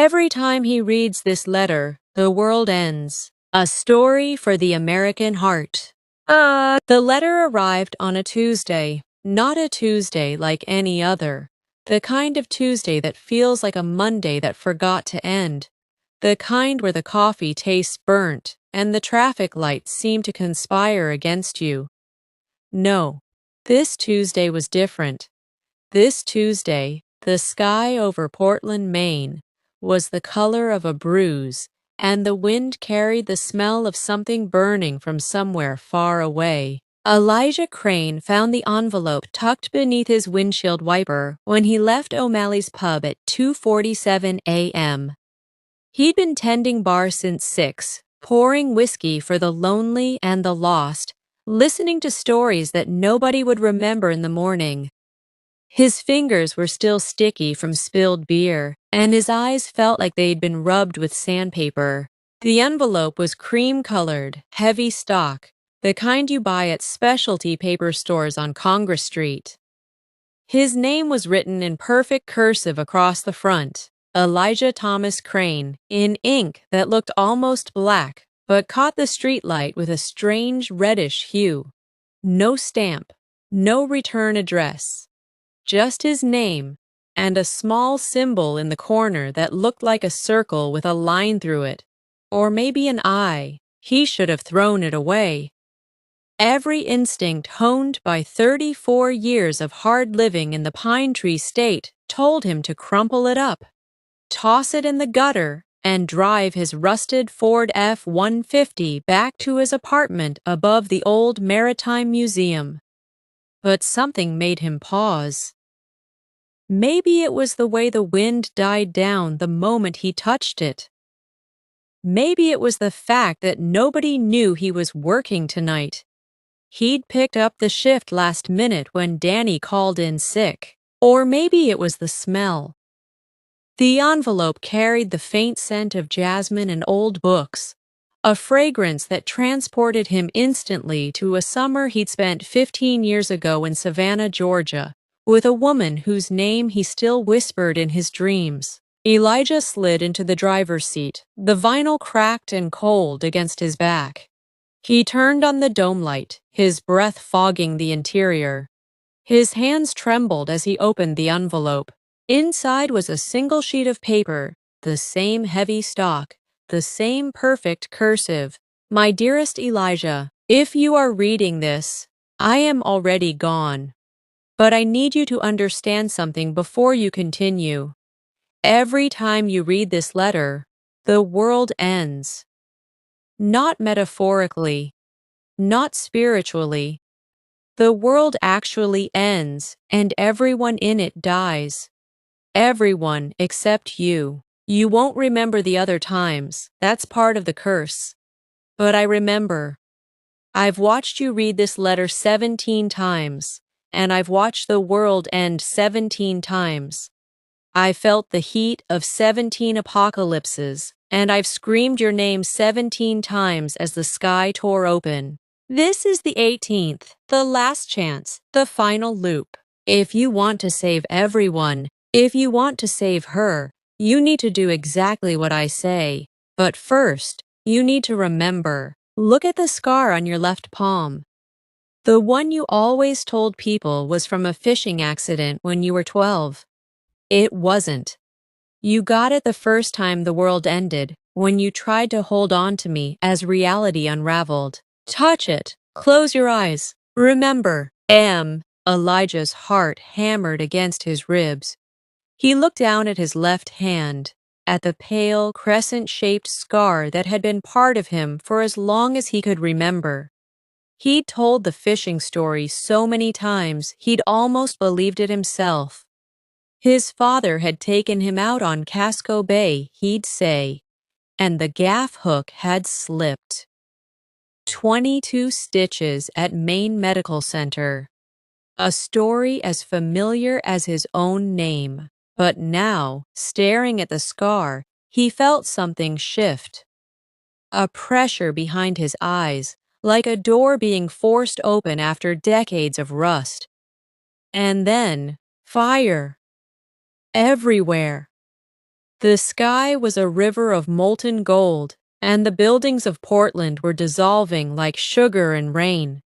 Every time he reads this letter, the world ends. A story for the American heart. The letter arrived on a Tuesday, not a Tuesday like any other. The kind of Tuesday that feels like a Monday that forgot to end. The kind where the coffee tastes burnt and the traffic lights seem to conspire against you. No, this Tuesday was different. This Tuesday, the sky over Portland, Maine, was the color of a bruise, and the wind carried the smell of something burning from somewhere far away. Elijah Crane found the envelope tucked beneath his windshield wiper when he left O'Malley's pub at 2:47 a.m. He'd been tending bar since 6, pouring whiskey for the lonely and the lost, listening to stories that nobody would remember in the morning. His fingers were still sticky from spilled beer, and his eyes felt like they'd been rubbed with sandpaper. The envelope was cream-colored, heavy stock, the kind you buy at specialty paper stores on Congress Street. His name was written in perfect cursive across the front, Elijah Thomas Crane, in ink that looked almost black, but caught the streetlight with a strange reddish hue. No stamp, no return address. Just his name, and a small symbol in the corner that looked like a circle with a line through it, or maybe an eye. He should have thrown it away. Every instinct honed by 34 years of hard living in the Pine Tree State told him to crumple it up, toss it in the gutter, and drive his rusted Ford F-150 back to his apartment above the old Maritime Museum. But something made him pause. Maybe it was the way the wind died down the moment he touched it. Maybe it was the fact that nobody knew he was working tonight. He'd picked up the shift last minute when Danny called in sick. Or maybe it was the smell. The envelope carried the faint scent of jasmine and old books, a fragrance that transported him instantly to a summer he'd spent 15 years ago in Savannah, Georgia, with a woman whose name he still whispered in his dreams. Elijah slid into the driver's seat, the vinyl cracked and cold against his back. He turned on the dome light, his breath fogging the interior. His hands trembled as he opened the envelope. Inside was a single sheet of paper, the same heavy stock, the same perfect cursive. My dearest Elijah, if you are reading this, I am already gone. But I need you to understand something before you continue. Every time you read this letter, the world ends. Not metaphorically, not spiritually. The world actually ends, and everyone in it dies. Everyone except you. You won't remember the other times. That's part of the curse. But I remember. I've watched you read this letter 17 times, and I've watched the world end 17 times. I felt the heat of 17 apocalypses, and I've screamed your name 17 times as the sky tore open. This is the 18th, the last chance, the final loop. If you want to save everyone, if you want to save her, you need to do exactly what I say. But first, you need to remember. Look at the scar on your left palm. The one you always told people was from a fishing accident when you were 12. It wasn't. You got it the first time the world ended, when you tried to hold on to me as reality unraveled. Touch it. Close your eyes. Remember. Elijah's heart hammered against his ribs. He looked down at his left hand, at the pale, crescent-shaped scar that had been part of him for as long as he could remember. He'd told the fishing story so many times he'd almost believed it himself. His father had taken him out on Casco Bay, he'd say, and the gaff hook had slipped. 22 stitches at Maine Medical Center. A story as familiar as his own name. But now, staring at the scar, he felt something shift. A pressure behind his eyes, like a door being forced open after decades of rust. And then, fire. Everywhere. The sky was a river of molten gold, and the buildings of Portland were dissolving like sugar in rain.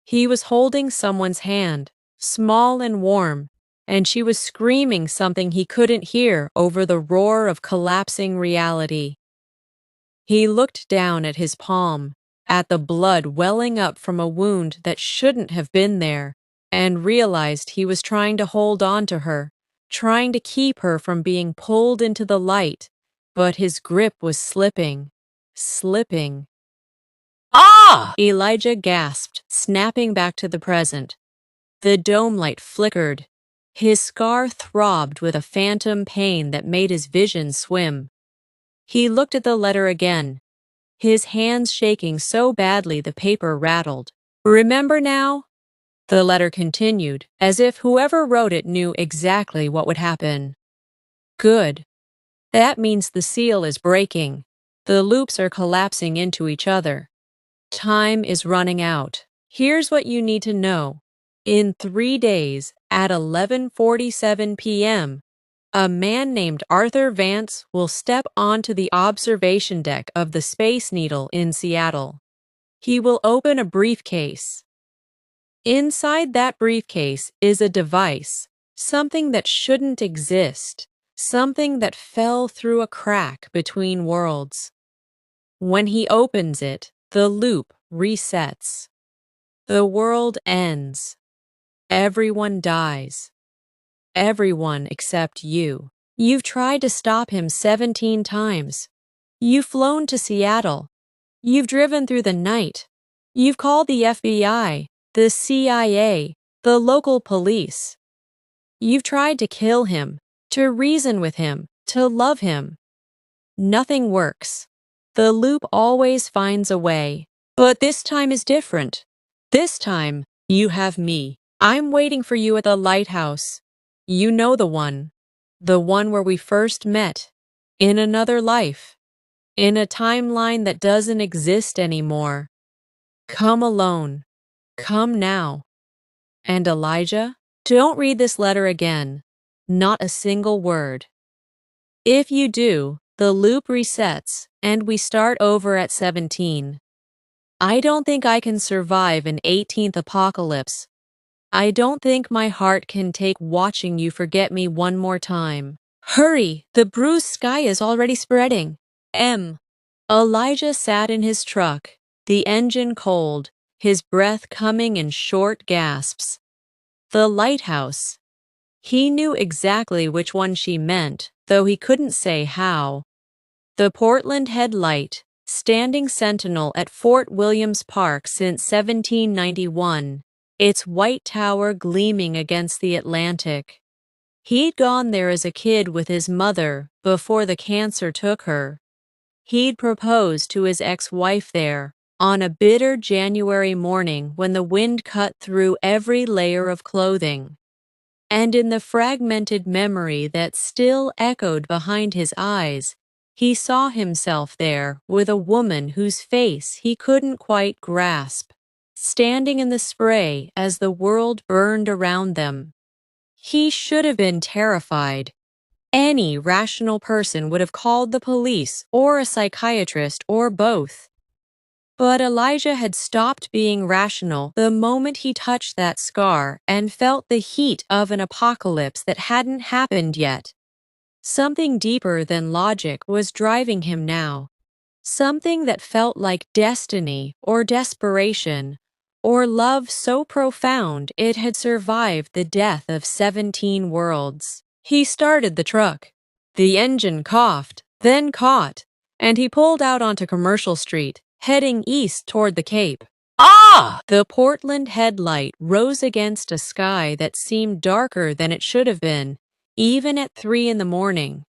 He was holding someone's hand, small and warm, and she was screaming something he couldn't hear over the roar of collapsing reality. He looked down at his palm, at the blood welling up from a wound that shouldn't have been there, and realized he was trying to hold on to her, trying to keep her from being pulled into the light, but his grip was slipping. "Ah!" Elijah gasped, snapping back to the present. The dome light flickered. His scar throbbed with a phantom pain that made his vision swim. He looked at the letter again, his hands shaking so badly the paper rattled. "Remember now?" The letter continued, as if whoever wrote it knew exactly what would happen. "Good. That means the seal is breaking. The loops are collapsing into each other. Time is running out. Here's what you need to know. In 3 days, at 11:47 p.m., a man named Arthur Vance will step onto the observation deck of the Space Needle in Seattle. He will open a briefcase. Inside that briefcase is a device, something that shouldn't exist, something that fell through a crack between worlds. When he opens it, the loop resets. The world ends. Everyone dies. Everyone except you. You've tried to stop him 17 times. You've flown to Seattle. You've driven through the night. You've called the FBI, the CIA, the local police. You've tried to kill him, to reason with him, to love him. Nothing works. The loop always finds a way. But this time is different. This time, you have me. I'm waiting for you at the lighthouse. You know the one where we first met, in another life, in a timeline that doesn't exist anymore. Come alone. Come now. And Elijah, don't read this letter again. Not a single word. If you do, the loop resets, and we start over at 17. I don't think I can survive an 18th apocalypse. I don't think my heart can take watching you forget me one more time. Hurry, the bruised sky is already spreading. Elijah sat in his truck, the engine cold, his breath coming in short gasps. The lighthouse. He knew exactly which one she meant, though he couldn't say how. The Portland headlight, standing sentinel at Fort Williams Park since 1791, its white tower gleaming against the Atlantic. He'd gone there as a kid with his mother before the cancer took her. He'd proposed to his ex-wife there on a bitter January morning when the wind cut through every layer of clothing. And in the fragmented memory that still echoed behind his eyes, he saw himself there with a woman whose face he couldn't quite grasp, standing in the spray as the world burned around them. He should have been terrified. Any rational person would have called the police or a psychiatrist or both. But Elijah had stopped being rational the moment he touched that scar and felt the heat of an apocalypse that hadn't happened yet. Something deeper than logic was driving him now. Something that felt like destiny or desperation, or love so profound it had survived the death of 17 worlds. He started the truck. The engine coughed, then caught, and he pulled out onto Commercial Street, heading east toward the Cape. Ah! The Portland headlight rose against a sky that seemed darker than it should have been, even at 3 in the morning.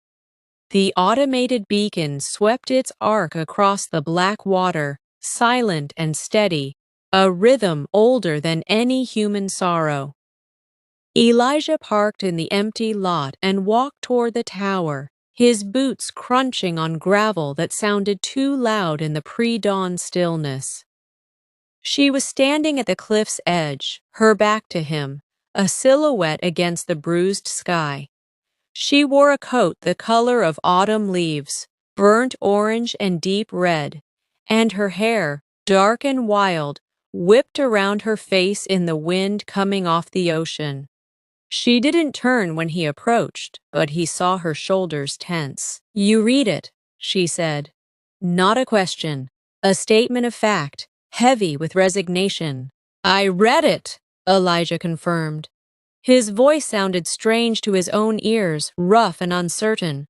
The automated beacon swept its arc across the black water, silent and steady, a rhythm older than any human sorrow. Elijah parked in the empty lot and walked toward the tower, his boots crunching on gravel that sounded too loud in the pre-dawn stillness. She was standing at the cliff's edge, her back to him, a silhouette against the bruised sky. She wore a coat the color of autumn leaves, burnt orange and deep red, and her hair, dark and wild, whipped around her face in the wind coming off the ocean. She didn't turn when he approached, but he saw her shoulders tense. "You read it," she said. Not a question, a statement of fact, heavy with resignation. "I read it," Elijah confirmed. His voice sounded strange to his own ears, rough and uncertain.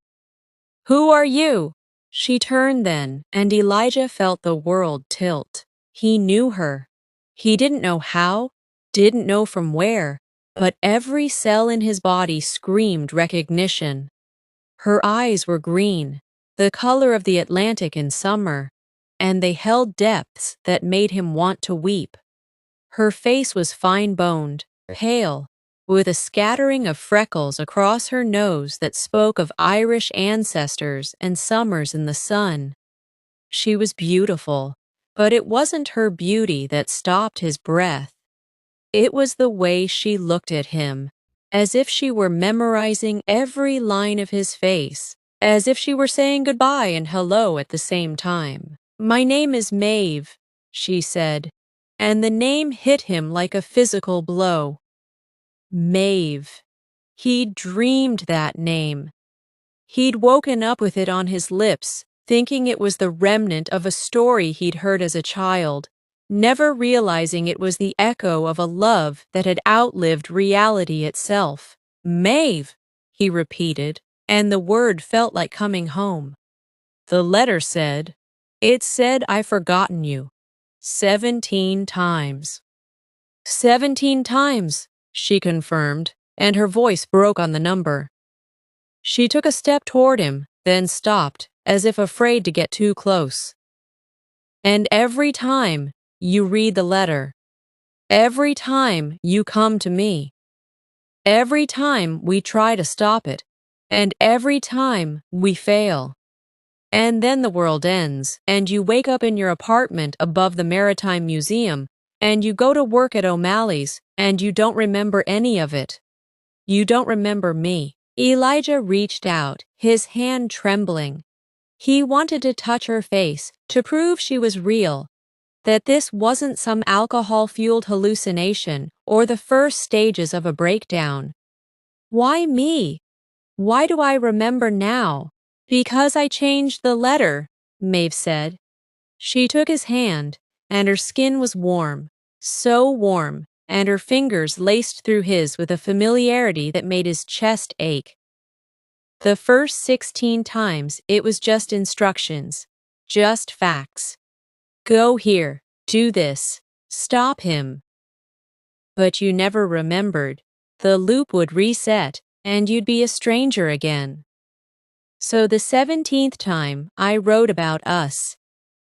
"Who are you?" She turned then, and Elijah felt the world tilt. He knew her. He didn't know how, didn't know from where, but every cell in his body screamed recognition. Her eyes were green, the color of the Atlantic in summer, and they held depths that made him want to weep. Her face was fine-boned, pale, with a scattering of freckles across her nose that spoke of Irish ancestors and summers in the sun. She was beautiful, but it wasn't her beauty that stopped his breath. It was the way she looked at him, as if she were memorizing every line of his face, as if she were saying goodbye and hello at the same time. "My name is Maeve," she said, and the name hit him like a physical blow. Maeve. He'd dreamed that name. He'd woken up with it on his lips, thinking it was the remnant of a story he'd heard as a child, never realizing it was the echo of a love that had outlived reality itself. "Maeve," he repeated, and the word felt like coming home. The letter said, "It said I've forgotten you. 17 times. 17 times, she confirmed, and her voice broke on the number. She took a step toward him, then stopped, as if afraid to get too close. "And every time you read the letter, every time you come to me, every time we try to stop it, and every time we fail. And then the world ends, and you wake up in your apartment above the Maritime Museum, and you go to work at O'Malley's, and you don't remember any of it. You don't remember me." Elijah reached out, his hand trembling. He wanted to touch her face, to prove she was real, that this wasn't some alcohol-fueled hallucination or the first stages of a breakdown. "Why me? Why do I remember now?" "Because I changed the letter," Maeve said. She took his hand, and her skin was warm, so warm, and her fingers laced through his with a familiarity that made his chest ache. The first 16 times, it was just instructions, just facts. Go here, do this, stop him. But you never remembered. The loop would reset, and you'd be a stranger again. So the 17th time, I wrote about us,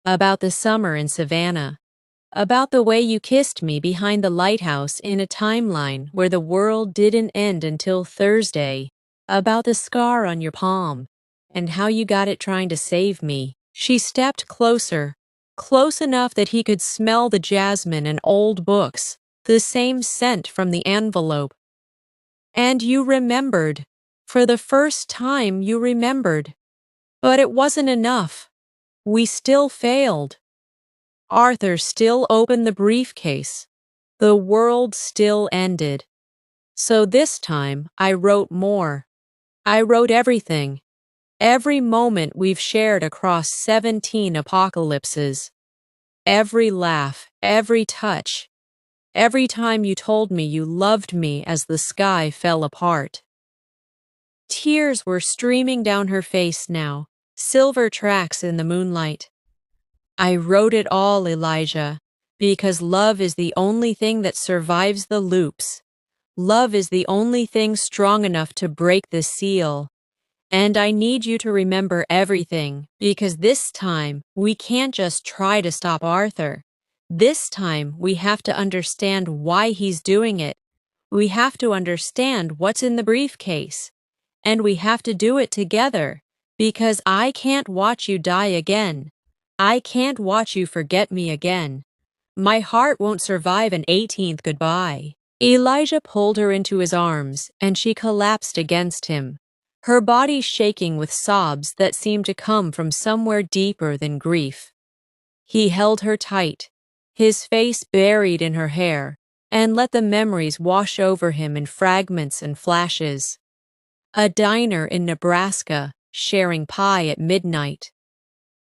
about the summer in Savannah, about the way you kissed me behind the lighthouse in a timeline where the world didn't end until Thursday, about the scar on your palm, and how you got it trying to save me. She stepped closer, close enough that he could smell the jasmine and old books, the same scent from the envelope. "And you remembered. For the first time you remembered. But it wasn't enough. We still failed. Arthur still opened the briefcase. The world still ended. So this time I wrote more. I wrote everything. Every moment we've shared across 17 apocalypses. Every laugh, every touch. Every time you told me you loved me as the sky fell apart." Tears were streaming down her face now, silver tracks in the moonlight. "I wrote it all, Elijah, because love is the only thing that survives the loops. Love is the only thing strong enough to break the seal. And I need you to remember everything, because this time we can't just try to stop Arthur. This time we have to understand why he's doing it. We have to understand what's in the briefcase. And we have to do it together, because I can't watch you die again. I can't watch you forget me again. My heart won't survive an 18th goodbye." Elijah pulled her into his arms, and she collapsed against him. her body shaking with sobs that seemed to come from somewhere deeper than grief. He held her tight, his face buried in her hair, and let the memories wash over him in fragments and flashes. A diner in Nebraska, sharing pie at midnight.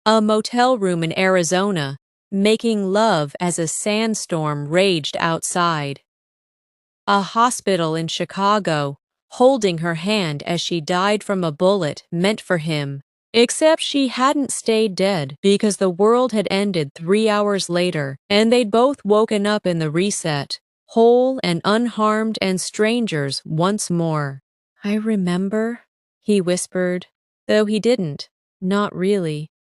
A motel room in Arizona, making love as a sandstorm raged outside. A hospital in Chicago, holding her hand as she died from a bullet meant for him, except she hadn't stayed dead because the world had ended 3 hours later and they'd both woken up in the reset, whole and unharmed and strangers once more. "I remember," he whispered, though he didn't, not really.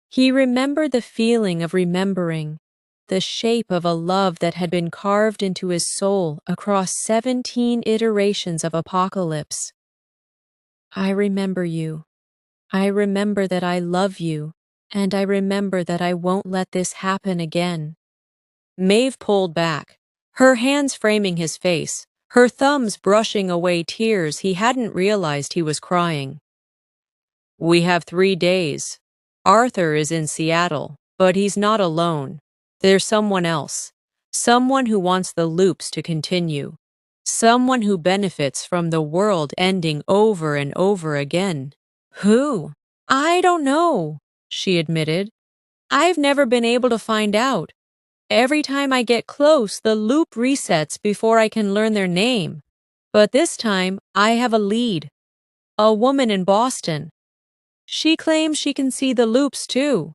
He remembered the feeling of remembering, the shape of a love that had been carved into his soul across 17 iterations of apocalypse. "I remember you. I remember that I love you, and I remember that I won't let this happen again." Maeve pulled back, her hands framing his face, her thumbs brushing away tears he hadn't realized he was crying. "We have 3 days. Arthur is in Seattle, but he's not alone. There's someone else. Someone who wants the loops to continue. Someone who benefits from the world ending over and over again." "Who?" "I don't know," she admitted. "I've never been able to find out. Every time I get close, the loop resets before I can learn their name. But this time, I have a lead. A woman in Boston. She claims she can see the loops too.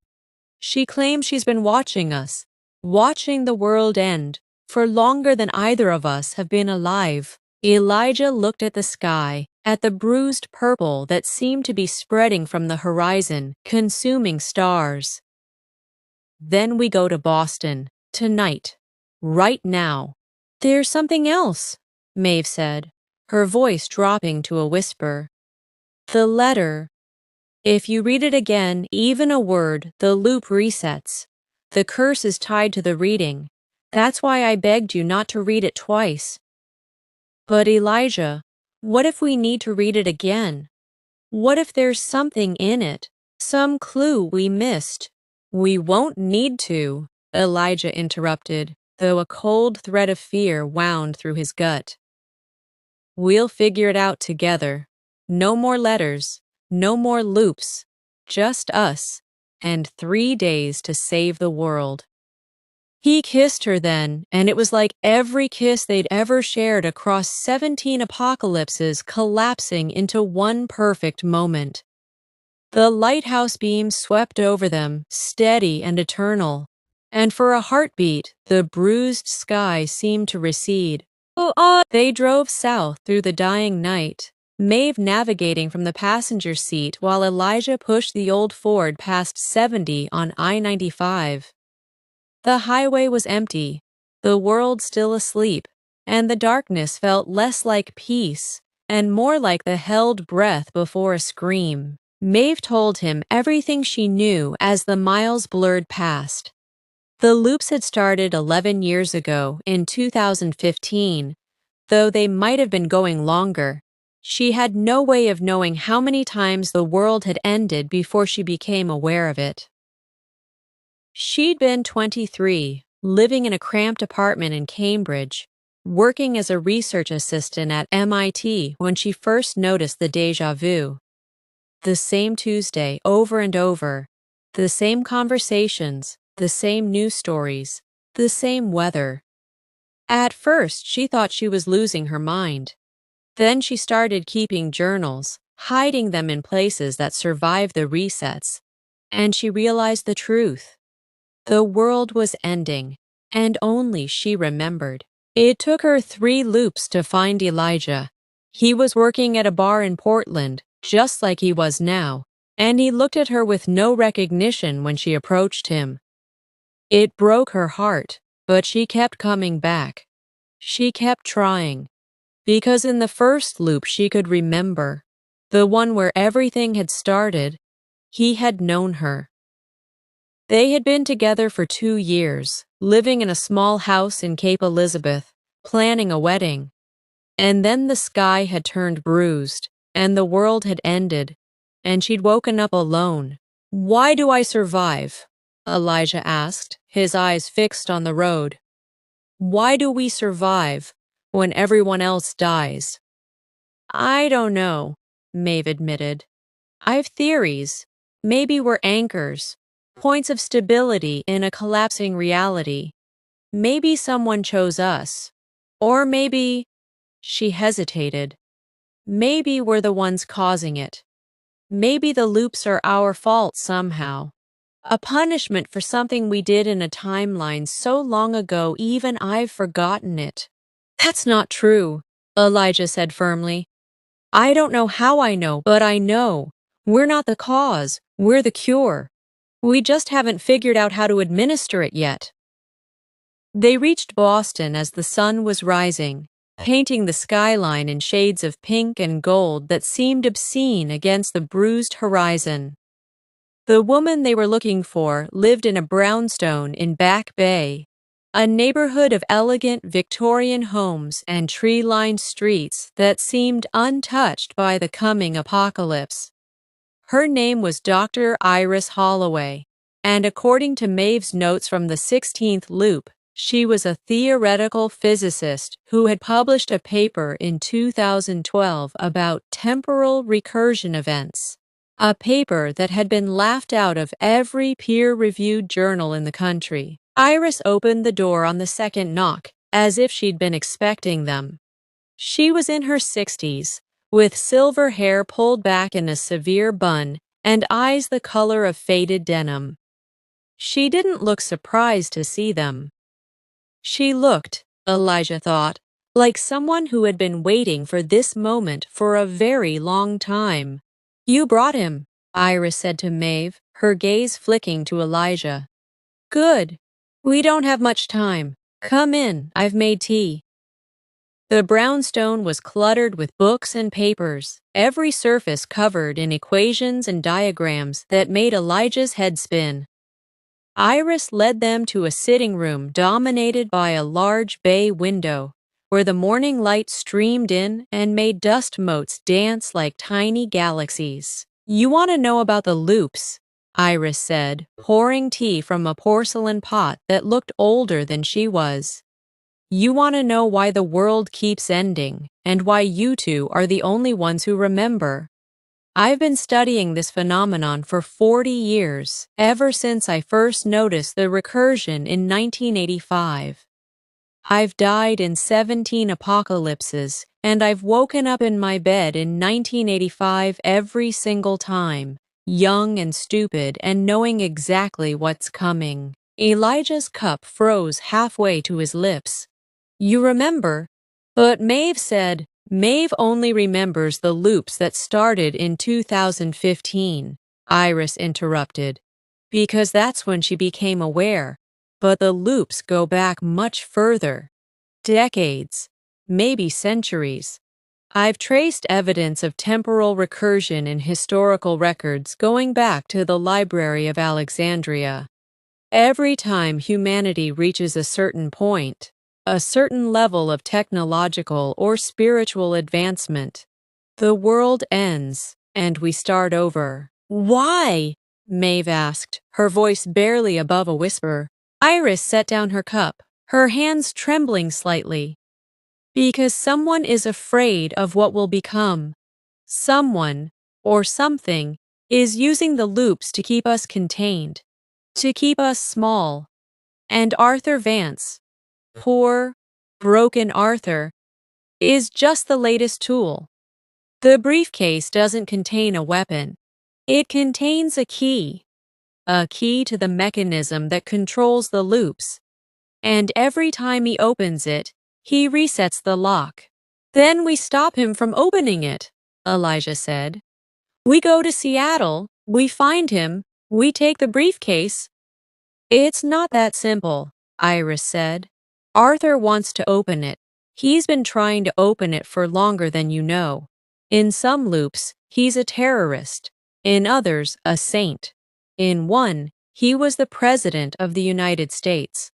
She claims she's been watching us, watching the world end, for longer than either of us have been alive." Elijah looked at the sky, at the bruised purple that seemed to be spreading from the horizon, consuming stars. "Then we go to Boston, tonight, right now." "There's something else," Maeve said, her voice dropping to a whisper. "The letter. If you read it again, even a word, the loop resets. The curse is tied to the reading. That's why I begged you not to read it twice." "But Elijah, what if we need to read it again? What if there's something in it, some clue we missed?" "We won't need to," Elijah interrupted, though a cold thread of fear wound through his gut. "We'll figure it out together. No more letters, no more loops, just us, and 3 days to save the world." He kissed her then, and it was like every kiss they'd ever shared across 17 apocalypses collapsing into one perfect moment. The lighthouse beams swept over them, steady and eternal, and for a heartbeat, the bruised sky seemed to recede. They drove south through the dying night, Maeve navigating from the passenger seat while Elijah pushed the old Ford past 70 on I-95. The highway was empty, the world still asleep, and the darkness felt less like peace and more like the held breath before a scream. Maeve told him everything she knew as the miles blurred past. The loops had started 11 years ago, in 2015, though they might have been going longer. She had no way of knowing how many times the world had ended before she became aware of it. She'd been 23, living in a cramped apartment in Cambridge, working as a research assistant at MIT when she first noticed the déjà vu. The same Tuesday over and over, the same conversations, the same news stories, the same weather. At first, she thought she was losing her mind. Then she started keeping journals, hiding them in places that survived the resets, and she realized the truth. The world was ending, and only she remembered. It took her 3 loops to find Elijah. He was working at a bar in Portland, just like he was now, and he looked at her with no recognition when she approached him. It broke her heart, but she kept coming back. She kept trying, because in the first loop she could remember, the one where everything had started, he had known her. They had been together for 2 years, living in a small house in Cape Elizabeth, planning a wedding. And then the sky had turned bruised, and the world had ended, and she'd woken up alone. "Why do I survive?" Elijah asked, his eyes fixed on the road. "Why do we survive when everyone else dies?" "I don't know," Maeve admitted. "I've theories. Maybe we're anchors, points of stability in a collapsing reality. Maybe someone chose us. Or maybe—" She hesitated. "Maybe we're the ones causing it. Maybe the loops are our fault somehow. A punishment for something we did in a timeline so long ago even I've forgotten it." "That's not true," Elijah said firmly. "I don't know how I know, but I know. We're not the cause, we're the cure. We just haven't figured out how to administer it yet." They reached Boston as the sun was rising, painting the skyline in shades of pink and gold that seemed obscene against the bruised horizon. The woman they were looking for lived in a brownstone in Back Bay, a neighborhood of elegant Victorian homes and tree-lined streets that seemed untouched by the coming apocalypse. Her name was Dr. Iris Holloway, and according to Maeve's notes from the 16th loop, she was a theoretical physicist who had published a paper in 2012 about temporal recursion events, a paper that had been laughed out of every peer-reviewed journal in the country. Iris opened the door on the second knock, as if she'd been expecting them. She was in her 60s, with silver hair pulled back in a severe bun and eyes the color of faded denim. She didn't look surprised to see them. She looked, Elijah thought, like someone who had been waiting for this moment for a very long time. "You brought him," Iris said to Maeve, her gaze flicking to Elijah. "Good. We don't have much time. Come in, I've made tea." The brownstone was cluttered with books and papers, every surface covered in equations and diagrams that made Elijah's head spin. Iris led them to a sitting room dominated by a large bay window, where the morning light streamed in and made dust motes dance like tiny galaxies. "You want to know about the loops," Iris said, pouring tea from a porcelain pot that looked older than she was. "You want to know why the world keeps ending, and why you two are the only ones who remember. I've been studying this phenomenon for 40 years, ever since I first noticed the recursion in 1985. I've died in 17 apocalypses, and I've woken up in my bed in 1985 every single time, young and stupid and knowing exactly what's coming." Elijah's cup froze halfway to his lips. "You remember?" But Maeve said, "Maeve only remembers the loops that started in 2015, Iris interrupted, "because that's when she became aware. But the loops go back much further. Decades, maybe centuries. I've traced evidence of temporal recursion in historical records going back to the Library of Alexandria. Every time humanity reaches a certain point, a certain level of technological or spiritual advancement, the world ends and we start over." "Why?" Maeve asked, her voice barely above a whisper. Iris set down her cup, her hands trembling slightly. "Because someone is afraid of what will become. Someone, or something, is using the loops to keep us contained, to keep us small. And Arthur Vance, poor, broken Arthur, is just the latest tool. The briefcase doesn't contain a weapon. It contains a key to the mechanism that controls the loops. And every time he opens it, he resets the lock. Then we stop him from opening it," Elijah said. "We go to Seattle, we find him, we take the briefcase." "It's not that simple," Iris said. "Arthur wants to open it. He's been trying to open it for longer than you know. In some loops, he's a terrorist. In others, a saint. In one, he was the President of the United States.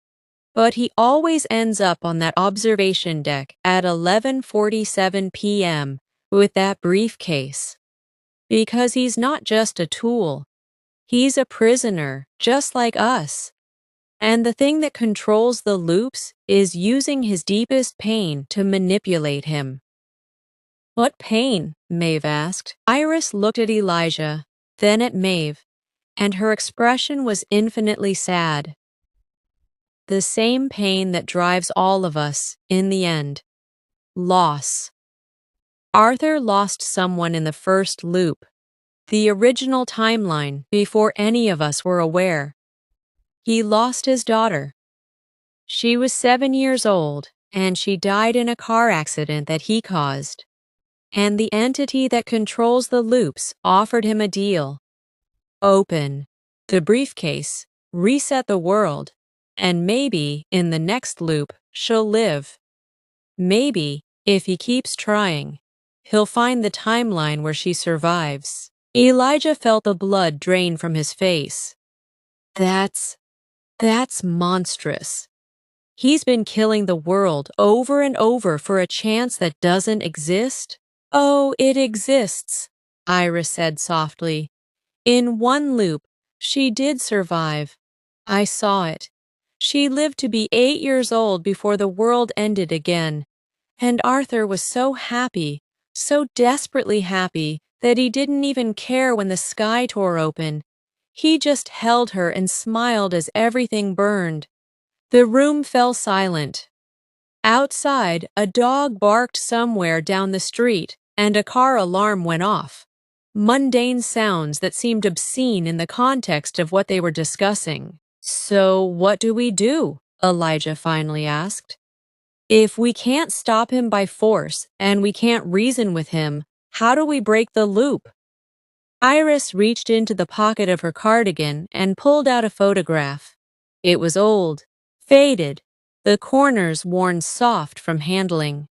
But he always ends up on that observation deck at 11:47 p.m. with that briefcase. Because he's not just a tool. He's a prisoner, just like us. And the thing that controls the loops is using his deepest pain to manipulate him. What pain? Maeve asked. Iris looked at Elijah, then at Maeve, and her expression was infinitely sad. The same pain that drives all of us, in the end. Loss. Arthur lost someone in the first loop, the original timeline, before any of us were aware. He lost his daughter. She was 7 years old, and she died in a car accident that he caused. And the entity that controls the loops offered him a deal. Open the briefcase, reset the world, and maybe, in the next loop, she'll live. Maybe, if he keeps trying, he'll find the timeline where she survives. Elijah felt the blood drain from his face. That's monstrous. He's been killing the world over and over for a chance that doesn't exist? Oh, it exists, Iris said softly. In one loop, she did survive. I saw it. She lived to be 8 years old before the world ended again. And Arthur was so happy, so desperately happy, that he didn't even care when the sky tore open. He just held her and smiled as everything burned. The room fell silent. Outside, a dog barked somewhere down the street, and a car alarm went off. Mundane sounds that seemed obscene in the context of what they were discussing. So what do we do? Elijah finally asked. If we can't stop him by force and we can't reason with him, how do we break the loop? Iris reached into the pocket of her cardigan and pulled out a photograph. It was old, faded, the corners worn soft from handling.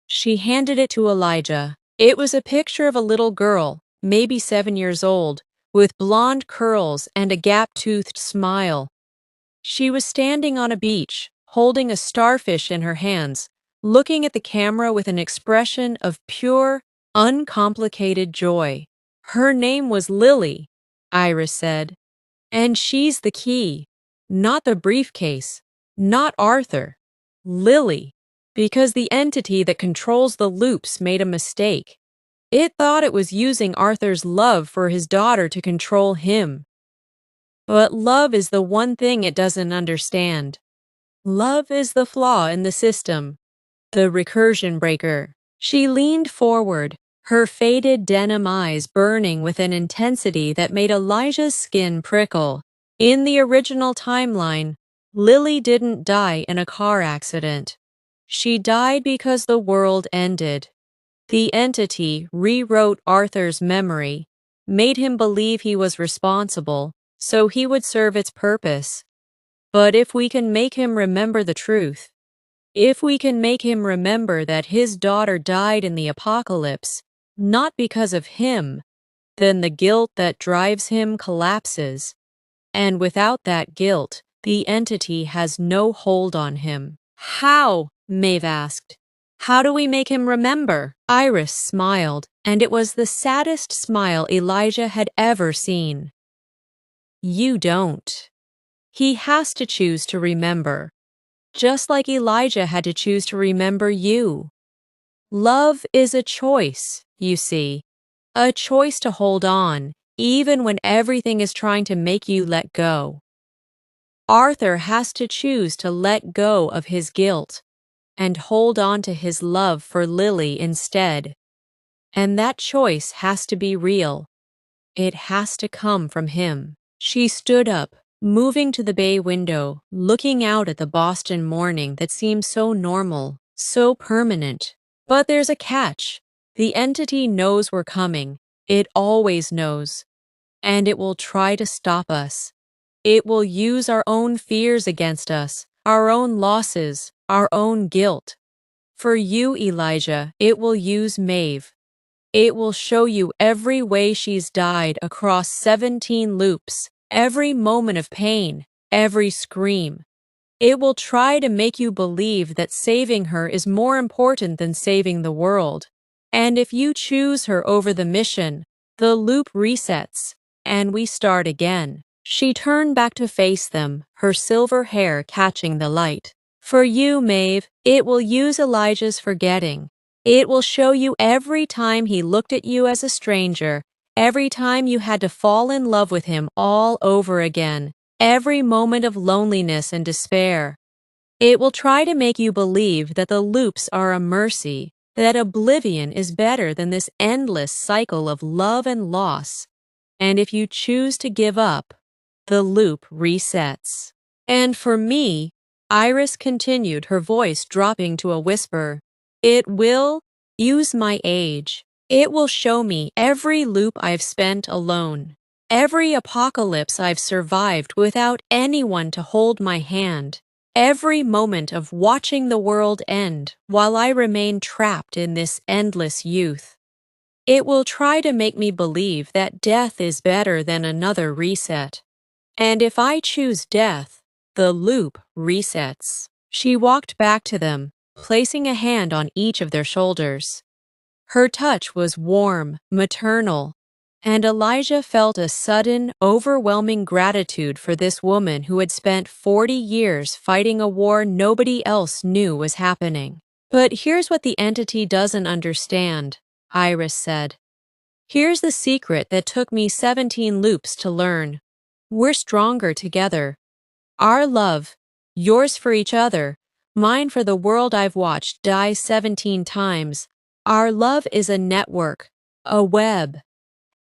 She handed it to Elijah. It was a picture of a little girl, maybe 7 years old, with blonde curls and a gap-toothed smile. She was standing on a beach, holding a starfish in her hands, looking at the camera with an expression of pure, uncomplicated joy. Her name was Lily, Iris said. And she's the key. Not the briefcase. Not Arthur. Lily. Because the entity that controls the loops made a mistake. It thought it was using Arthur's love for his daughter to control him. But love is the one thing it doesn't understand. Love is the flaw in the system. The recursion breaker. She leaned forward, her faded denim eyes burning with an intensity that made Elijah's skin prickle. In the original timeline, Lily didn't die in a car accident. She died because the world ended. The entity rewrote Arthur's memory, made him believe he was responsible, so he would serve its purpose. But if we can make him remember the truth, if we can make him remember that his daughter died in the apocalypse, not because of him, then the guilt that drives him collapses. And without that guilt, the entity has no hold on him. How? Maeve asked. How do we make him remember? Iris smiled, and it was the saddest smile Elijah had ever seen. You don't. He has to choose to remember, just like Elijah had to choose to remember you. Love is a choice, you see, a choice to hold on, even when everything is trying to make you let go. Arthur has to choose to let go of his guilt and hold on to his love for Lily instead. And that choice has to be real. It has to come from him. She stood up, moving to the bay window, looking out at the Boston morning that seemed so normal, so permanent. But there's a catch. The entity knows we're coming. It always knows. And it will try to stop us. It will use our own fears against us, our own losses, our own guilt. For you, Elijah, it will use Maeve. It will show you every way she's died across 17 loops, every moment of pain, every scream. It will try to make you believe that saving her is more important than saving the world. And if you choose her over the mission, the loop resets, and we start again. She turned back to face them, her silver hair catching the light. For you, Maeve, it will use Elijah's forgetting. It will show you every time he looked at you as a stranger, every time you had to fall in love with him all over again, every moment of loneliness and despair. It will try to make you believe that the loops are a mercy, that oblivion is better than this endless cycle of love and loss. And if you choose to give up, the loop resets. And for me, Iris continued, her voice dropping to a whisper, it will use my age. It will show me every loop I've spent alone, every apocalypse I've survived without anyone to hold my hand, every moment of watching the world end while I remain trapped in this endless youth. It will try to make me believe that death is better than another reset. And if I choose death, the loop resets. She walked back to them, placing a hand on each of their shoulders. Her touch was warm, maternal, and Elijah felt a sudden, overwhelming gratitude for this woman who had spent 40 years fighting a war nobody else knew was happening. But here's what the entity doesn't understand, Iris said. Here's the secret that took me 17 loops to learn. We're stronger together. Our love, yours for each other, mine for the world I've watched die 17 times. Our love is a network, a web,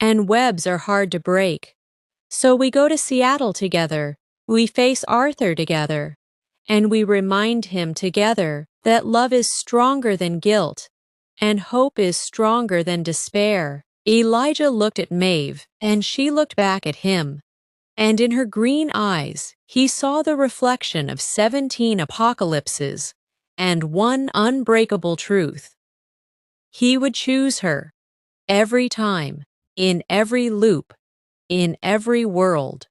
and webs are hard to break. So we go to Seattle together, we face Arthur together, and we remind him together that love is stronger than guilt, and hope is stronger than despair. Elijah looked at Maeve, and she looked back at him. And in her green eyes, he saw the reflection of 17 apocalypses and one unbreakable truth. He would choose her, every time, in every loop, in every world.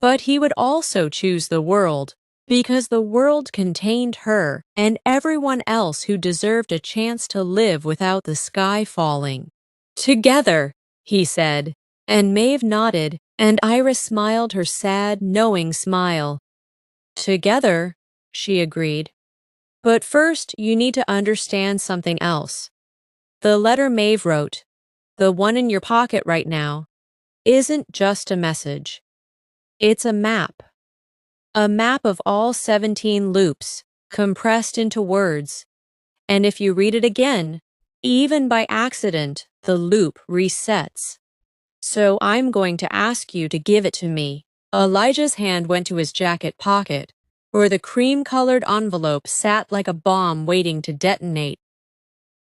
But he would also choose the world, because the world contained her and everyone else who deserved a chance to live without the sky falling. Together, he said, and Maeve nodded, and Iris smiled her sad, knowing smile. Together, she agreed. But first, you need to understand something else. The letter Maeve wrote, the one in your pocket right now, isn't just a message. It's a map. A map of all 17 loops, compressed into words. And if you read it again, even by accident, the loop resets. So I'm going to ask you to give it to me. Elijah's hand went to his jacket pocket, where the cream-colored envelope sat like a bomb waiting to detonate.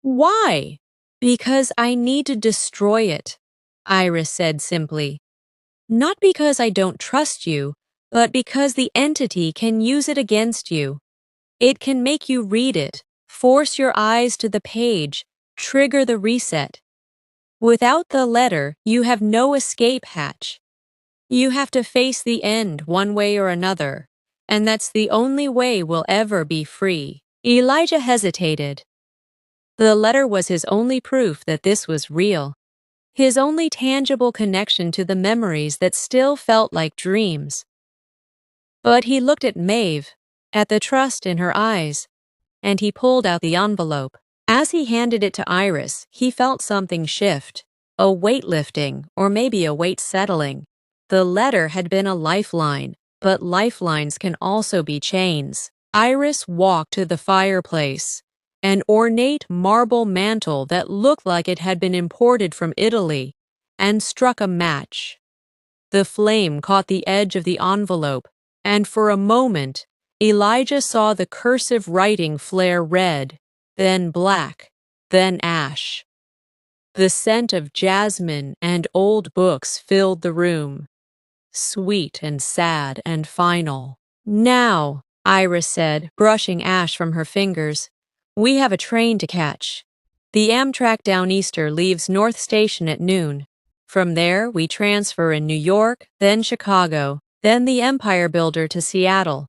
Why? Because I need to destroy it, Iris said simply. Not because I don't trust you, but because the entity can use it against you. It can make you read it, force your eyes to the page, trigger the reset. Without the letter, you have no escape hatch. You have to face the end one way or another, and that's the only way we'll ever be free. Elijah hesitated. The letter was his only proof that this was real, his only tangible connection to the memories that still felt like dreams. But he looked at Maeve, at the trust in her eyes, and he pulled out the envelope. As he handed it to Iris, he felt something shift, a weight lifting, or maybe a weight settling. The letter had been a lifeline, but lifelines can also be chains. Iris walked to the fireplace, an ornate marble mantle that looked like it had been imported from Italy, and struck a match. The flame caught the edge of the envelope, and for a moment, Elijah saw the cursive writing flare red, then black, then ash. The scent of jasmine and old books filled the room, sweet and sad and final. Now, Iris said, brushing ash from her fingers, we have a train to catch. The Amtrak Downeaster leaves North Station at noon. From there, we transfer in New York, then Chicago, then the Empire Builder to Seattle.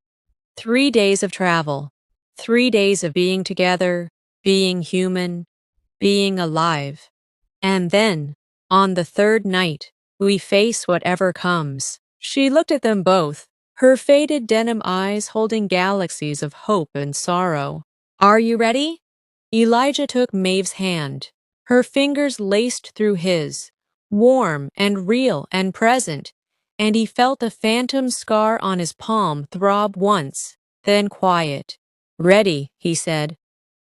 3 days of travel, 3 days of being together, being human. being alive. And then, on the third night, we face whatever comes. She looked at them both, her faded denim eyes holding galaxies of hope and sorrow. Are you ready? Elijah took Maeve's hand, her fingers laced through his, warm and real and present, and he felt the phantom scar on his palm throb once, then quiet. Ready, he said.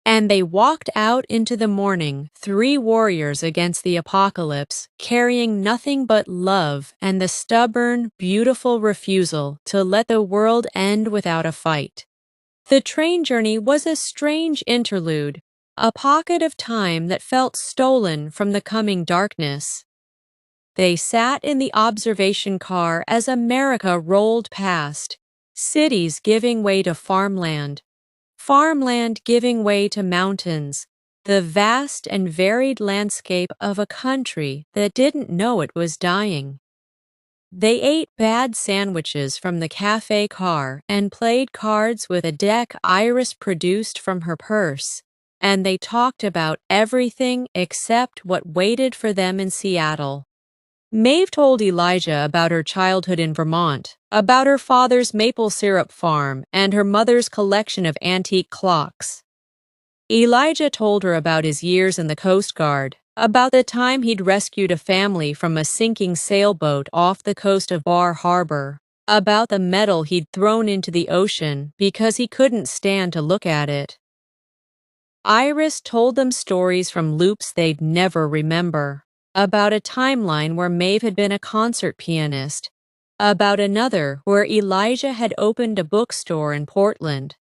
And they walked out into the morning, 3 warriors against the apocalypse, carrying nothing but love and the stubborn, beautiful refusal to let the world end without a fight. The train journey was a strange interlude, a pocket of time that felt stolen from the coming darkness. They sat in the observation car as America rolled past, cities giving way to farmland giving way to mountains, the vast and varied landscape of a country that didn't know it was dying. They ate bad sandwiches from the cafe car and played cards with a deck Iris produced from her purse, and they talked about everything except what waited for them in Seattle. Maeve told Elijah about her childhood in Vermont, about her father's maple syrup farm and her mother's collection of antique clocks. Elijah told her about his years in the Coast Guard, about the time he'd rescued a family from a sinking sailboat off the coast of Bar Harbor, about the metal he'd thrown into the ocean because he couldn't stand to look at it. Iris told them stories from loops they'd never remember. About a timeline where Maeve had been a concert pianist, about another where Elijah had opened a bookstore in Portland,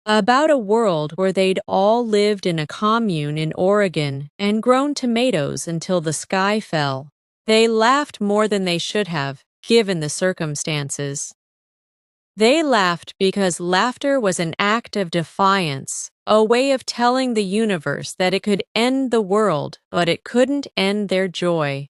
about a world where they'd all lived in a commune in Oregon and grown tomatoes until the sky fell. They laughed more than they should have, given the circumstances. They laughed because laughter was an act of defiance, a way of telling the universe that it could end the world, but it couldn't end their joy.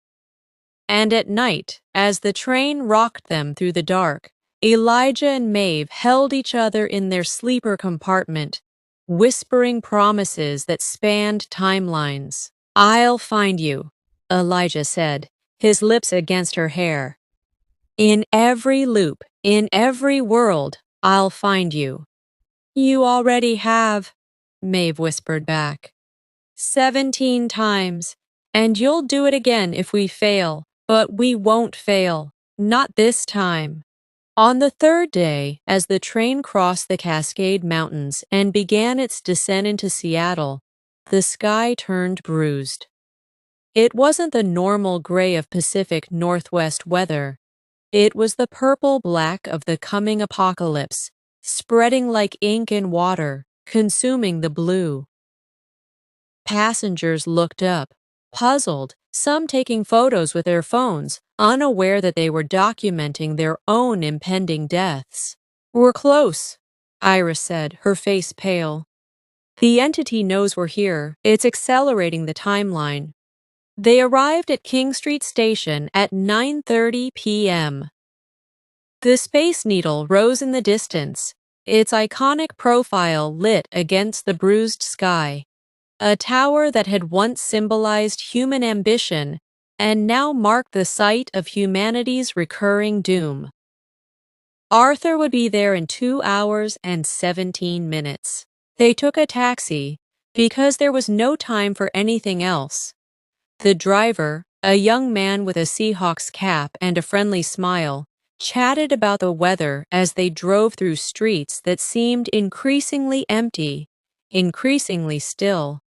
And at night, as the train rocked them through the dark, Elijah and Maeve held each other in their sleeper compartment, whispering promises that spanned timelines. "I'll find you," Elijah said, his lips against her hair. "In every loop, in every world, I'll find you." "You already have," Maeve whispered back. 17 times, and you'll do it again if we fail, but we won't fail. Not this time. On the third day, as the train crossed the Cascade Mountains and began its descent into Seattle, the sky turned bruised. It wasn't the normal gray of Pacific Northwest weather. It was the purple-black of the coming apocalypse, spreading like ink in water, consuming the blue. Passengers looked up, puzzled, some taking photos with their phones, unaware that they were documenting their own impending deaths. "We're close," Iris said, her face pale. "The entity knows we're here. It's accelerating the timeline." They arrived at King Street Station at 9:30 p.m. The Space Needle rose in the distance, its iconic profile lit against the bruised sky. A tower that had once symbolized human ambition and now marked the site of humanity's recurring doom. Arthur would be there in 2 hours and 17 minutes. They took a taxi because there was no time for anything else. The driver, a young man with a Seahawks cap and a friendly smile, chatted about the weather as they drove through streets that seemed increasingly empty, increasingly still.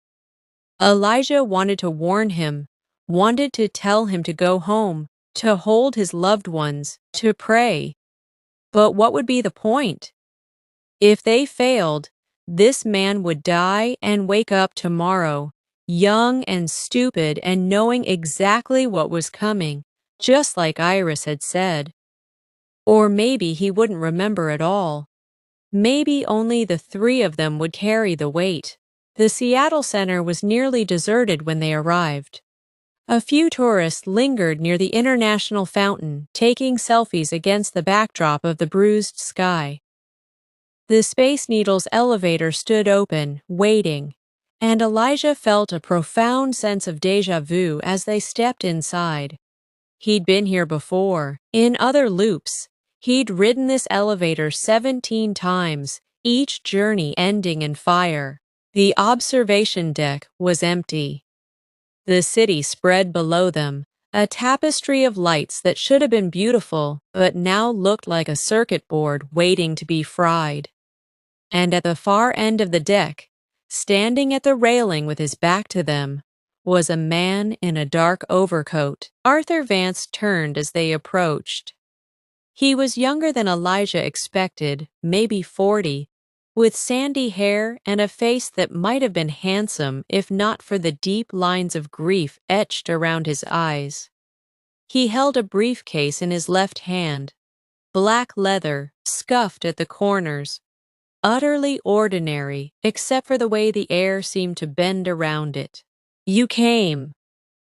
Elijah wanted to warn him, wanted to tell him to go home, to hold his loved ones, to pray. But what would be the point? If they failed, this man would die and wake up tomorrow, young and stupid and knowing exactly what was coming, just like Iris had said. Or maybe he wouldn't remember at all. Maybe only the 3 of them would carry the weight. The Seattle Center was nearly deserted when they arrived. A few tourists lingered near the International Fountain, taking selfies against the backdrop of the bruised sky. The Space Needle's elevator stood open, waiting, and Elijah felt a profound sense of déjà vu as they stepped inside. He'd been here before, in other loops. He'd ridden this elevator 17 times, each journey ending in fire. The observation deck was empty. The city spread below them, a tapestry of lights that should have been beautiful, but now looked like a circuit board waiting to be fried. And at the far end of the deck, standing at the railing with his back to them, was a man in a dark overcoat. Arthur Vance turned as they approached. He was younger than Elijah expected, maybe 40, with sandy hair and a face that might have been handsome if not for the deep lines of grief etched around his eyes. He held a briefcase in his left hand, black leather, scuffed at the corners, utterly ordinary except for the way the air seemed to bend around it. "You came,"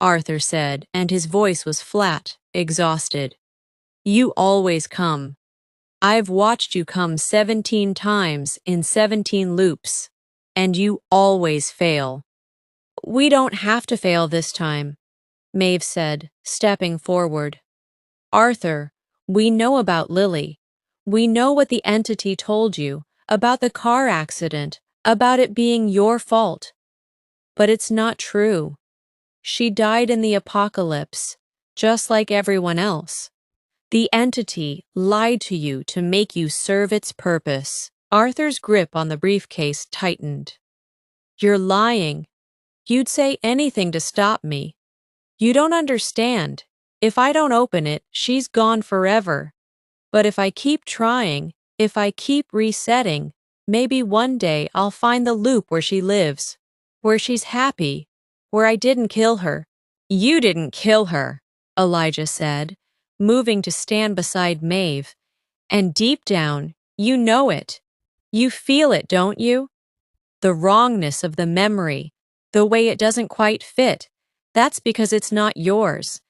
Arthur said, and his voice was flat, exhausted. "You always come. I've watched you come 17 times in 17 loops, and you always fail." "We don't have to fail this time," Maeve said, stepping forward. "Arthur, we know about Lily. We know what the entity told you, about the car accident, about it being your fault. But it's not true. She died in the apocalypse, just like everyone else. The entity lied to you to make you serve its purpose." Arthur's grip on the briefcase tightened. "You're lying. You'd say anything to stop me. You don't understand. If I don't open it, she's gone forever. But if I keep trying, if I keep resetting, maybe one day I'll find the loop where she lives, where she's happy, where I didn't kill her." "You didn't kill her," Elijah said, moving to stand beside Maeve. "And deep down, you know it. You feel it, don't you? The wrongness of the memory, the way it doesn't quite fit. That's because it's not yours.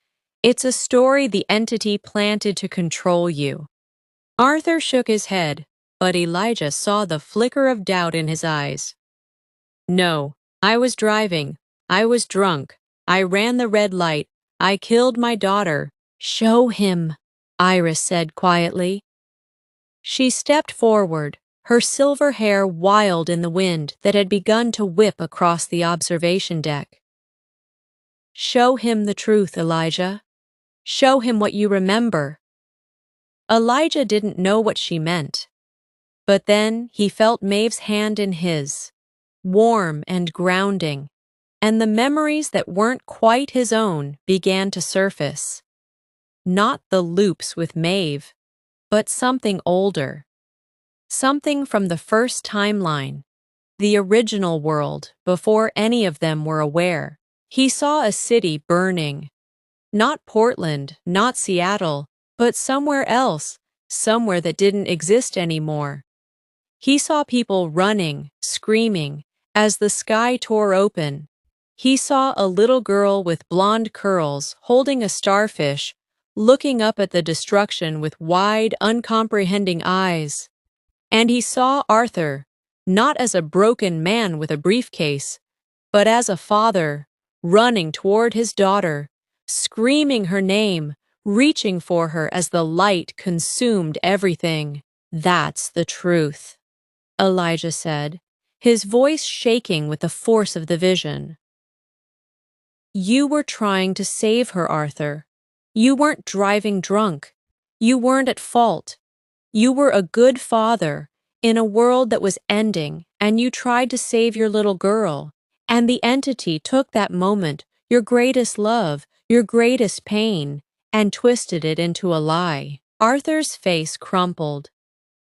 It's a story the entity planted to control you." Arthur shook his head, but Elijah saw the flicker of doubt in his eyes. "No, I was driving. I was drunk. I ran the red light. I killed my daughter." "Show him," Iris said quietly. She stepped forward, her silver hair wild in the wind that had begun to whip across the observation deck. "Show him the truth, Elijah. Show him what you remember." Elijah didn't know what she meant. But then he felt Maeve's hand in his, warm and grounding, and the memories that weren't quite his own began to surface. Not the loops with Maeve, but something older. Something from the first timeline, the original world, before any of them were aware. He saw a city burning. Not Portland, not Seattle, but somewhere else, somewhere that didn't exist anymore. He saw people running, screaming, as the sky tore open. He saw a little girl with blonde curls holding a starfish, looking up at the destruction with wide, uncomprehending eyes. And he saw Arthur, not as a broken man with a briefcase, but as a father, running toward his daughter, screaming her name, reaching for her as the light consumed everything. "That's the truth," Elijah said, his voice shaking with the force of the vision. "You were trying to save her, Arthur. You weren't driving drunk. You weren't at fault. You were a good father in a world that was ending, and you tried to save your little girl. And the entity took that moment, your greatest love, your greatest pain, and twisted it into a lie." Arthur's face crumpled.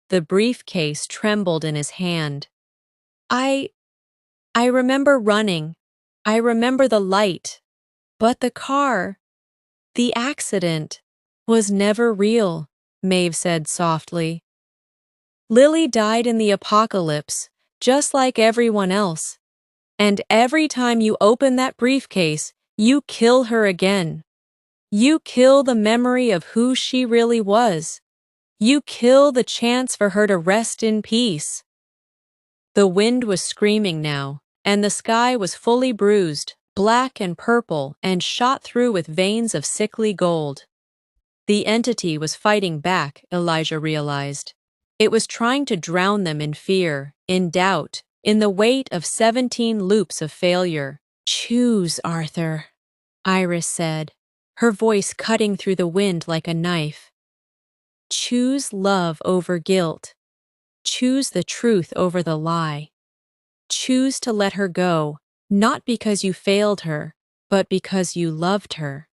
The briefcase trembled in his hand. I remember running. I remember the light. But the car, the accident, was never real," Maeve said softly. "Lily died in the apocalypse, just like everyone else. And every time you open that briefcase, you kill her again. You kill the memory of who she really was. You kill the chance for her to rest in peace." The wind was screaming now, and the sky was fully bruised, black and purple, and shot through with veins of sickly gold. The entity was fighting back, Elijah realized. It was trying to drown them in fear, in doubt, in the weight of 17 loops of failure. "Choose, Arthur," Iris said, her voice cutting through the wind like a knife. "Choose love over guilt. Choose the truth over the lie. Choose to let her go, not because you failed her, but because you loved her.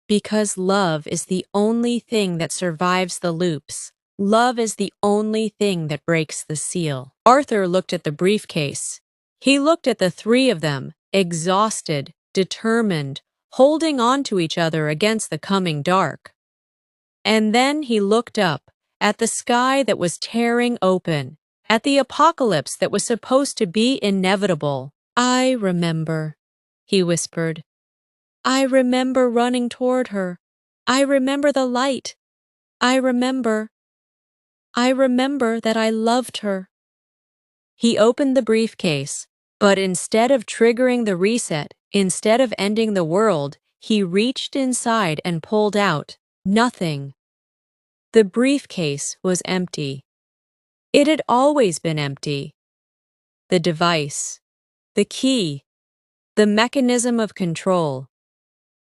Because love is the only thing that survives the loops. Love is the only thing that breaks the seal." Arthur looked at the briefcase. He looked at the three of them, exhausted, determined, holding on to each other against the coming dark. And then he looked up, at the sky that was tearing open, at the apocalypse that was supposed to be inevitable. "I remember," he whispered. "I remember running toward her. I remember the light. I remember that I loved her." He opened the briefcase, but instead of triggering the reset, instead of ending the world, he reached inside and pulled out nothing. The briefcase was empty. It had always been empty. The device, the key, the mechanism of control.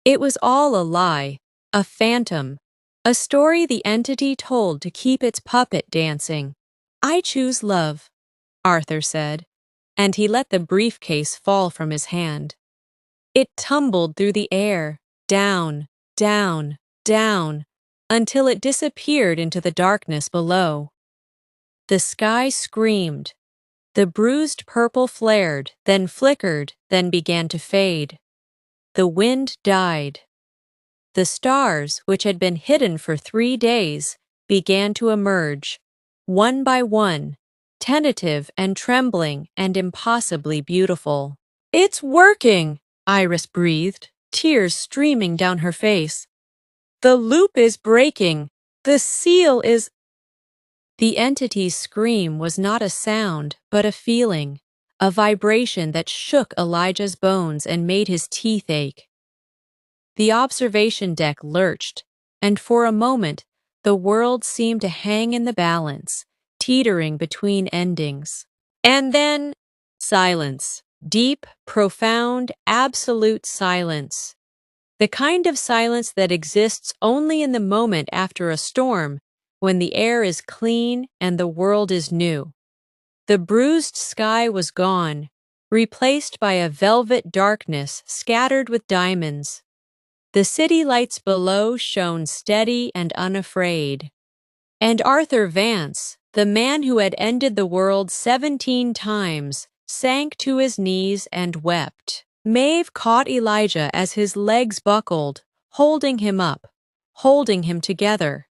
It was all a lie, a phantom, a story the entity told to keep its puppet dancing. "I choose love," Arthur said, and he let the briefcase fall from his hand. It tumbled through the air, down, down, down, until it disappeared into the darkness below. The sky screamed. The bruised purple flared, then flickered, then began to fade. The wind died. The stars, which had been hidden for 3 days, began to emerge, one by one, tentative and trembling and impossibly beautiful. "It's working!" Iris breathed, tears streaming down her face. "The loop is breaking. The seal is—" The entity's scream was not a sound, but a feeling, a vibration that shook Elijah's bones and made his teeth ache. The observation deck lurched, and for a moment, the world seemed to hang in the balance, teetering between endings. And then, silence. Deep, profound, absolute silence. The kind of silence that exists only in the moment after a storm, when the air is clean and the world is new. The bruised sky was gone, replaced by a velvet darkness scattered with diamonds. The city lights below shone steady and unafraid. And Arthur Vance, the man who had ended the world 17 times, sank to his knees and wept. Maeve caught Elijah as his legs buckled, holding him up, holding him together.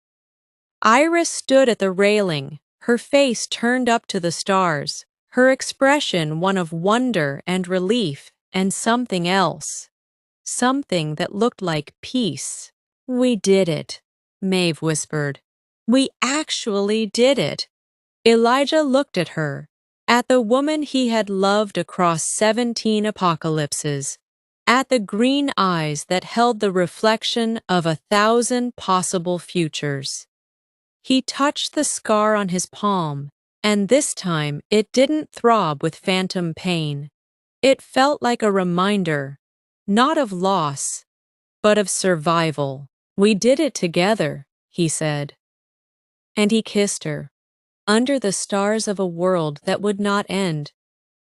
Iris stood at the railing, her face turned up to the stars, her expression one of wonder and relief and something else. Something that looked like peace. "We did it," Maeve whispered. "We actually did it." Elijah looked at her, at the woman he had loved across 17 apocalypses, at the green eyes that held the reflection of 1,000 possible futures. He touched the scar on his palm, and this time it didn't throb with phantom pain. It felt like a reminder, not of loss, but of survival. "We did it together," he said. And he kissed her, under the stars of a world that would not end,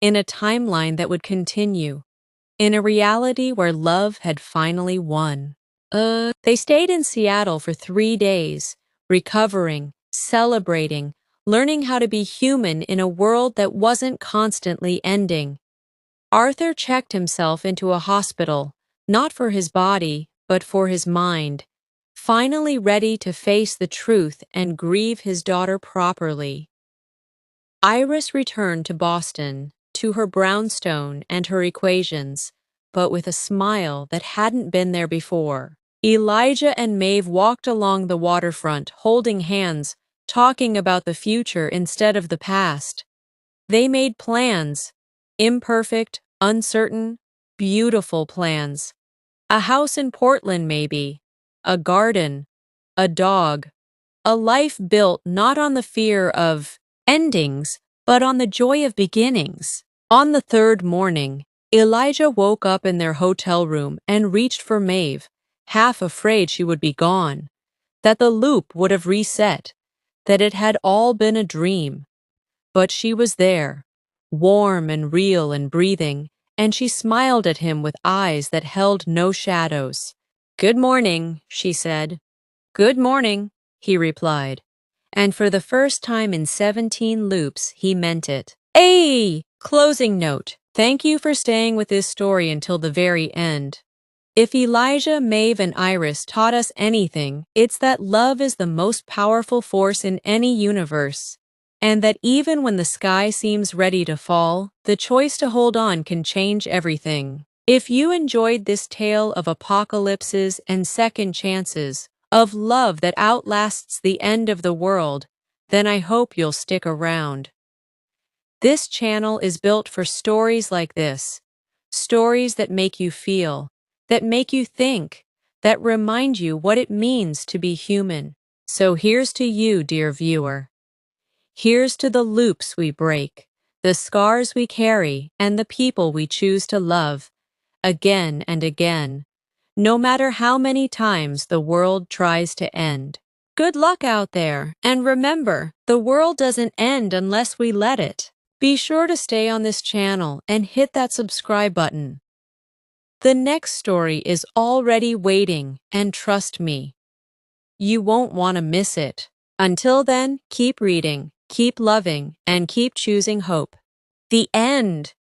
in a timeline that would continue, in a reality where love had finally won. They stayed in Seattle for 3 days, recovering, celebrating, learning how to be human in a world that wasn't constantly ending. Arthur checked himself into a hospital, not for his body, but for his mind, finally ready to face the truth and grieve his daughter properly. Iris returned to Boston, to her brownstone and her equations, but with a smile that hadn't been there before. Elijah and Maeve walked along the waterfront, holding hands, talking about the future instead of the past. They made plans, Imperfect, uncertain, beautiful plans. A house in Portland, maybe. A garden. A dog. A life built not on the fear of endings, but on the joy of beginnings. On the third morning, Elijah woke up in their hotel room and reached for Maeve, half afraid she would be gone, that the loop would have reset, that it had all been a dream. But she was there, warm and real and breathing, and she smiled at him with eyes that held no shadows. "Good morning," she said. "Good morning," he replied. And for the first time in 17 loops, he meant it. Closing note. Thank you for staying with this story until the very end. If Elijah, Maeve, and Iris taught us anything, it's that love is the most powerful force in any universe, and that even when the sky seems ready to fall, the choice to hold on can change everything. If you enjoyed this tale of apocalypses and second chances, of love that outlasts the end of the world, then I hope you'll stick around. This channel is built for stories like this, stories that make you feel, that make you think, that remind you what it means to be human. So here's to you, dear viewer. Here's to the loops we break, the scars we carry, and the people we choose to love, again and again, no matter how many times the world tries to end. Good luck out there, and remember, the world doesn't end unless we let it. Be sure to stay on this channel and hit that subscribe button. The next story is already waiting, and trust me, you won't want to miss it. Until then, keep reading, keep loving, and keep choosing hope. The end.